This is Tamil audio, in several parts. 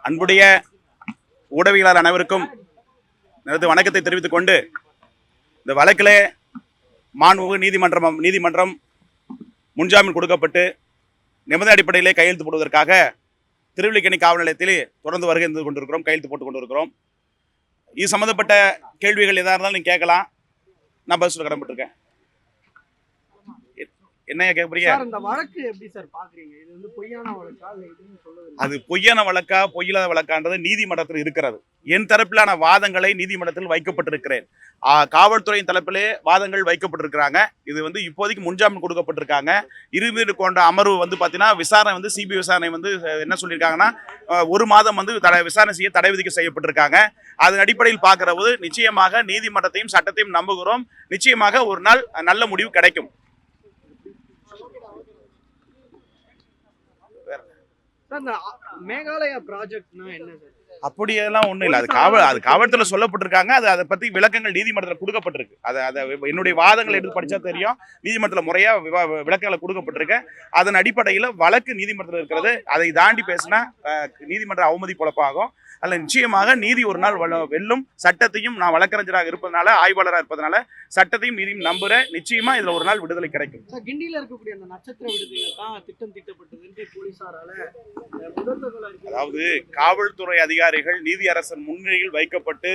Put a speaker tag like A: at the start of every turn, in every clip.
A: அன்புடைய ஊடகவியலாளர் அனைவருக்கும் எனது வணக்கத்தை தெரிவித்துக் கொண்டு, இந்த வழக்கிலே மாண்புமிகு நீதிமன்றம் முன்ஜாமீன் கொடுக்கப்பட்டு நிபந்தனை அடிப்படையிலே கையெழுத்து போடுவதற்காக திருவல்லிக்கேணி காவல் நிலையத்தில் தொடர்ந்து வருகை இருந்து கொண்டிருக்கிறோம், கையெழுத்து போட்டுக் கொண்டிருக்கிறோம். இது சம்பந்தப்பட்ட கேள்விகள் எதாக இருந்தாலும் நீங்கள் கேட்கலாம், நான் பதில் சொல்ல கடமைப்பட்டிருக்கேன். என்ன கேட்குறீங்க?
B: இந்த வழக்கு எப்படி சார் பாக்குறீங்க? இது வந்து பொய்யான வழக்கா இல்ல எதுன்னு சொல்லுங்க.
A: அது பொய்யான வழக்கா பொய்யில்லாத வழக்கான்றது நீதிமன்றத்தில் இருக்கிறது. என் தரப்பிலான வாதங்களை நீதிமன்றத்தில் வைக்கப்பட்டிருக்கிறேன். காவல்துறையின் தரப்பிலே வாதங்கள் வைக்கப்பட்டிருக்கிறாங்க. இது வந்து இப்போதைக்கு முன்ஜாமீன் கொடுக்கப்பட்டிருக்காங்க. இருபது கொண்ட அமர்வு வந்து பார்த்தீங்கன்னா விசாரணை வந்து சிபிஐ விசாரணை வந்து என்ன சொல்லியிருக்காங்கன்னா 1 மாதம் வந்து விசாரணை செய்ய தடை விதிக்க செய்யப்பட்டிருக்காங்க. அதன் அடிப்படையில் பார்க்கிற போது நிச்சயமாக நீதிமன்றத்தையும் சட்டத்தையும் நம்புகிறோம். நிச்சயமாக ஒரு நாள் நல்ல முடிவு கிடைக்கும்.
B: மேகாலயா ப்ராஜெக்ட்னா என்ன சார்?
A: அப்படியெல்லாம் ஒன்றும் இல்லை. அது காவல்துறை சொல்லப்பட்டிருக்காங்க. அதை பற்றி விளக்கங்கள் நீதிமன்றத்தில் கொடுக்கப்பட்டிருக்கு. அதை என்னுடைய வாதங்களை எடுத்து படித்தா தெரியும். நீதிமன்றத்தில் முறையாக விளக்கங்களை கொடுக்கப்பட்டிருக்கு. அதன் அடிப்படையில் வழக்கு நீதிமன்றத்தில் இருக்கிறது. அதை தாண்டி பேசினா நீதிமன்ற அவமதி பொழப்பாகும். அதில் நிச்சயமாக நீதி ஒரு நாள் வெல்லும். சட்டத்தையும் நான் வழக்கறிஞராக இருப்பதனால, ஆய்வாளராக இருப்பதனால சட்டத்தையும் நீதியும் நம்புகிறேன். நிச்சயமா இதில் ஒரு நாள் விடுதலை கிடைக்கும்.
B: கிண்டியில் இருக்கக்கூடிய அந்த நட்சத்திர விடுதலை தான் திட்டம் தீட்டப்பட்டது போலீசாரால.
A: அதாவது காவல்துறை அதிகாரிகள் நீதியரசர் முன்னிலையில் வைக்கப்பட்டு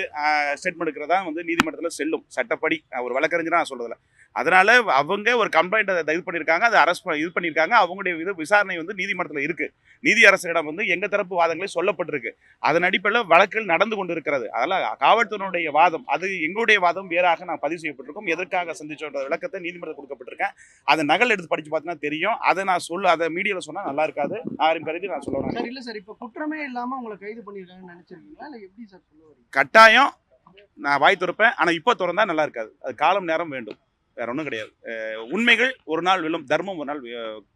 A: ஸ்டேட்மெண்ட் எடுக்கிறதா வந்து நீதிமன்றத்தில் செல்லும். சட்டப்படி ஒரு வழக்கறிஞராக நான் சொல்றதில்ல. அதனால அவங்க ஒரு கம்ப்ளைண்ட் இது பண்ணியிருக்காங்க, அதை அரெஸ்ட் இது பண்ணியிருக்காங்க. அவங்களுடைய விசாரணை வந்து நீதிமன்றத்தில் இருக்கு. நீதியரசரிடம் வந்து எங்க தரப்பு வாதங்களை சொல்லப்பட்டிருக்கு. அதன் அடிப்படையில் வழக்குகள் நடந்து கொண்டு இருக்கிறது. அதனால காவல்துறையினுடைய வாதம் அது எங்களுடைய வாதம் வேறாக நான் பதிவு செய்யப்பட்டிருக்கோம். எதற்காக சந்திச்ச விளக்கத்தை நீதிமன்றத்தில் கொடுக்கப்பட்டிருக்கேன். அதை நகல் எடுத்து படிச்சு பார்த்தீங்கன்னா தெரியும். அதை நான் அதை மீடியாவில் சொன்னா நல்லா இருக்காது. யாரும் கருதி நான் சொல்லுவேன்.
B: சார் இல்ல சார், இப்ப குற்றமே இல்லாம உங்களை கைது பண்ணிருக்காங்கன்னு நினைச்சிருக்கீங்களா இல்ல எப்படி சார் சொல்லுவாங்க?
A: கட்டாயம் நான் வாய் திறப்பேன். ஆனா இப்போ திறந்தா நல்லா இருக்காது. அது காலம் நேரம் வேண்டும், வேற ஒன்றும் கிடையாது. உண்மைகள் ஒரு நாள் வெல்லும், தர்மம் ஒரு நாள்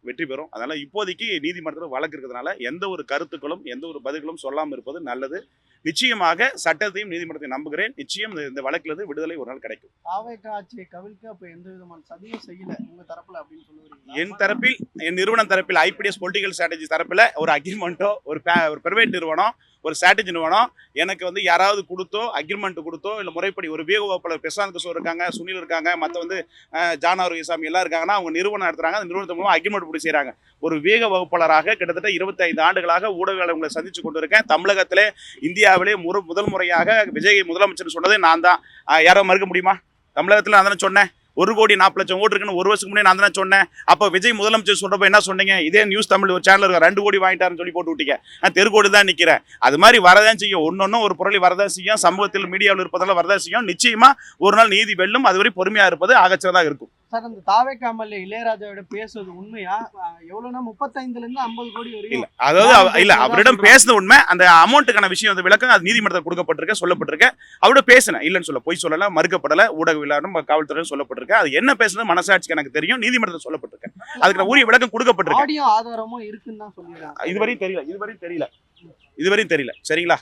A: வெற்றி பெறும். அதனால இப்போதைக்கு நீதிமன்றத்தில் வழக்கு இருக்கிறதுனால எந்த ஒரு கருத்துக்களும் எந்த ஒரு பதில்களும் சொல்லாமல் இருப்பது நல்லது. நிச்சயமாக சட்டத்தையும் நீதிமன்றத்தையும் நம்புகிறேன். நிச்சயம் இந்த வழக்கிலிருந்து விடுதலை ஒரு நாள் கிடைக்கும்.
B: ஆட்சியை கவிழ்க்க அப்ப எந்த விதமான சதியும் செய்யல உங்க தரப்புல அப்படின்னு சொல்லுவீங்க?
A: என் தரப்பில், என் நிறுவனம் தரப்பில், ஐபிடிஎஸ் பொலிட்டிக்கல் ஸ்ட்ராட்டஜி தரப்பில் ஒரு அக்ரிமெண்ட்டோ ஒரு பிரைவேட் நிறுவனம் ஒரு ஸ்ட்ராட்டஜி நிறுவனம் எனக்கு வந்து யாராவது கொடுத்தோ அக்ரிமெண்ட் கொடுத்தோ இல்லை முறைப்படி ஒரு விவேக வகுப்பாளர் பிரசாந்த் கிஷோர் இருக்காங்க, சுனில் இருக்காங்க, மற்ற வந்து ஜான் ஆரோக்கியசாமி எல்லாம் இருக்காங்கன்னா அவங்க நிறுவனம் நடத்துறாங்க. அந்த நிறுவனத்து மூலம் அக்ரிமெண்ட் போட்டு செய்கிறாங்க. ஒரு விவேக வகுப்பாளராக கிட்டத்தட்ட 25 ஆண்டுகளாக ஊடகங்களை சந்திச்சு கொண்டு இருக்கேன். தமிழகத்திலே இந்தியாவிலே முதல் முறையாக விஜய் முதலமைச்சர் சொன்னதே நான் தான். யாரோ மறுக்க முடியுமா? தமிழகத்தில் நான் தானே சொன்னேன். 1,40,00,000 ஓட்டு இருக்குன்னு 1 வருஷத்துக்கு முன்னாடி நான் தானே சொன்னேன். அப்போ விஜய் முதலமைச்சர் சொல்றப்ப என்ன சொன்னீங்க? இதே நியூஸ் தமிழ் ஒரு சேனல் 2 கோடி வாங்கிட்டாருன்னு சொல்லி போட்டு விட்டீங்க. நான் தெருக்கோடி தான் நிற்கிறேன். அது மாதிரி வரதான் செய்யும். ஒன்னொன்னும் ஒரு பொருளை வரதான் செய்யும். சமூகத்தில் மீடியாவில் இருப்பதால வரதான் செய்யும். நிச்சயமா ஒரு நாள் நீதி வெல்லும். அதுவரை பொறுமையா இருப்பது ஆகச்சிறதாக இருக்கும்.
B: சார், அந்த தாவேக்காமல் இளையராஜாவோட பேசுறது உண்மையா? எவ்வளவுனா 35 இருந்து 50 கோடி வரைக்கும்
A: இல்ல, அதாவது இல்ல அவரிடம் பேசுறது உண்மை. அந்த அமௌண்ட்டுக்கான விஷயம் வந்து விளக்கம் அது நீதிமன்றத்தில் கொடுக்கப்பட்டிருக்க சொல்லப்பட்டிருக்க. அவரோட பேசினேன், இல்லைன்னு சொல்ல போய் சொல்லல, மறுக்கப்படல. ஊடகவியலாளரும் காவல்துறையும் சொல்லப்பட்டிருக்க. அது என்ன பேசுறது மனசாட்சிக்கு எனக்கு தெரியும். நீதிமன்றத்தில் சொல்லப்பட்டிருக்க. அதுக்கு உரிய விளக்கம் கொடுக்கப்பட்டிருக்கு.
B: ஆடியோ ஆதாரமும் இருக்குன்னு தான் சொல்லிடுறாங்க.
A: இதுவரையும் தெரியல. சரிங்களா?